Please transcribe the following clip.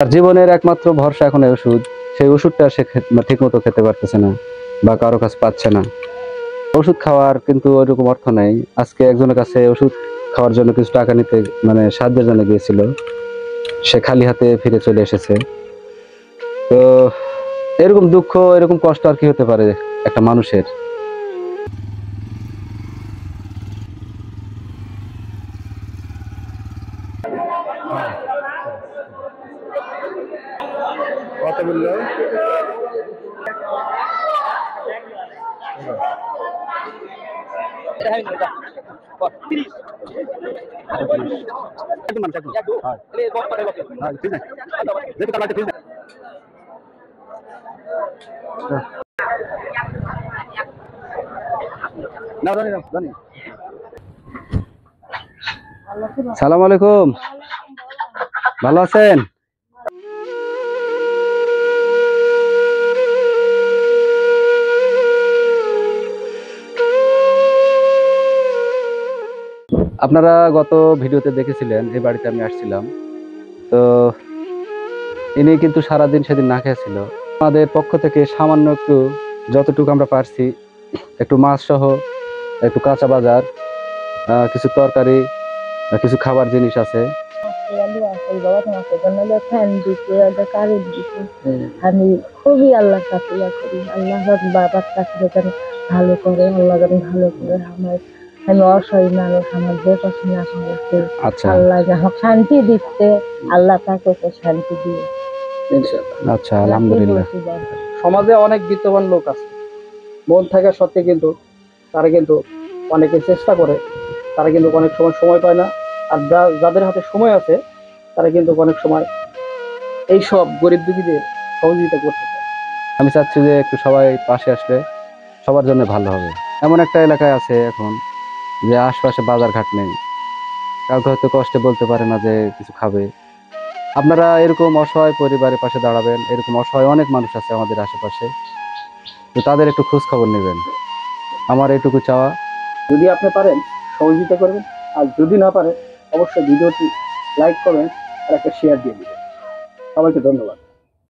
তার জীবনের একমাত্র ভরসা এখন এই ওষুধ। সেই ওষুধটা সে ঠিক মতো খেতে পারতেছে না বা কারো কাছে পাচ্ছে না। ওষুধ খাওয়ার কিন্তু ওইরকম অর্থ নেই। আজকে একজনের কাছে ওষুধ খাওয়ার জন্য কিছু টাকা নিতে সাহায্যের জন্য গিয়েছিল, সে খালি হাতে ফিরে চলে এসেছে। তো এরকম দুঃখ, এরকম কষ্ট আর কি হতে পারে একটা মানুষের। কত বললো? সালাম আলাইকুম, ভালো আছেন? আপনারা গত ভিডিওতে দেখেছিলেন এই বাড়িতে আমি আসছিলাম। তো ইনি কিন্তু সারাদিন সেদিন না খেয়ে ছিল। আমাদের পক্ষ থেকে সামান্য একটু, যতটুকু আমরা পারছি, একটু মাছ সহ, একটু কাঁচা বাজার, কিছু তরকারি, কিছু খাবার জিনিস আছে। আমি খুবই আল্লাহর কাছে ইয়া করি, আল্লাহ বাবার কাছে যেন ভালো করে, আল্লাহ যেন ভালো করে আমার, আমি অসহায় মানুষ, আমার দেখাশোনা করেছে, আচ্ছা আল্লাহ যেন শান্তি দিচ্ছে, আল্লাহ তাকে তো শান্তি দিয়ে। আচ্ছা, আলহামদুলিল্লাহ। সমাজে অনেক বিত্তবান লোক আছে, মন থাকা সত্ত্বে কিন্তু তারা কিন্তু অনেকে চেষ্টা করে, তারা কিন্তু অনেক সময় সময় পায় না। আর যাদের হাতে সময় আছে তারা কিন্তু অনেক সময় এইসব গরিব দুঃখীদের সহযোগিতা করতে চায়। আমি চাচ্ছি যে একটু সবাই পাশে আসলে সবার জন্য ভালো হবে। এমন একটা এলাকায় আছে এখন যে আশপাশে বাজার ঘাট নেই, কাউকে হয়তো কষ্টে বলতে পারে না যে কিছু খাবে। আপনারা এরকম অসহায় পরিবারের পাশে দাঁড়াবেন। এরকম অসহায় অনেক মানুষ আছে আমাদের আশেপাশে, তো তাদের একটু খোঁজ খবর নেবেন, আমার এইটুকু চাওয়া। যদি আপনি পারেন সহযোগিতা করবেন, আর যদি না পারেন অবশ্যই ভিডিওটি লাইক করবেন আর একটা শেয়ার দিয়ে দিবেন। সবাইকে ধন্যবাদ।